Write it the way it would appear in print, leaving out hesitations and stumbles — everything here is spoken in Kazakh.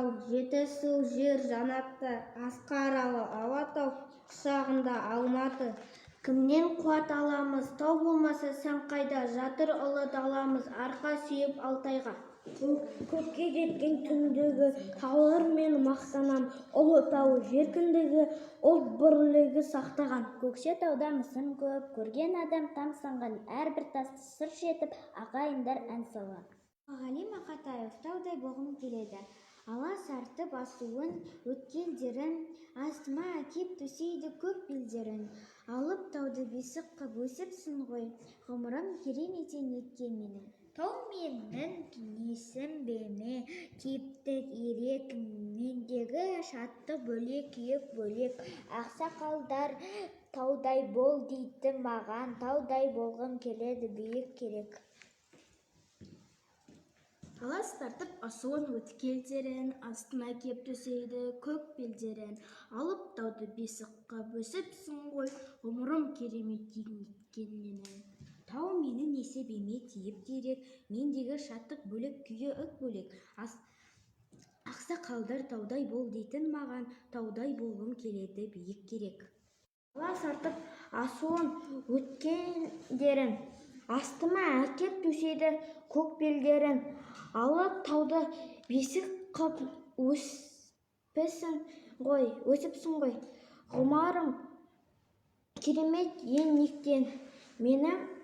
тау, Жетісу жер жанатты, Асқаралы Алатау, құшағында Алматы. Кімнен қуат аламыз, тау болмаса сән қайда, жатыр ұлы даламыз, арқа сүйеп Алтайға. Көкке жеткен түндегі таулармен мақтанам, Ұлытау жер кіндігі, ұлт бірлігі сақтаған. Көкшетауда мысым көп, көрген адам тамсанған, әрбір тасты сыр шертіп, ағайындар ән салған. Ғали Мақатаев таудай болғым келеді, ала сартып асуын, өткелдерін, астыма әкеп төсейді көк белдерін. Алып тауды бесік қып өсіпсің ғой, ғұмырым кереметтен еткен менің. Тау менің кеңесім беме, кептік ерекім, мендегі шаттық бөлек, күйік бөлек. Ақсақалдар таудай бол дейді маған, таудай болғым келеді, биік керек. Алас тартып асуын, өткелдерін, астына кеп төсейді көк белдерін. Алып тауды бесік қып өсіпсің ғой, ғұмырым кереметтен еткен менің. Тау менің несібеме тиіп терек, мендегі шаттық бөлек, күйік бөлек. Ақсақалдар таудай бол дейтін маған, таудай болғым келеді, биік керек. Алас тартып асуын, өткелдерін, астыма әкеп төсейді көк белдерін. Алып тауды бесік қып өсіпсің ғой, ғұмырым керемет еткен менің.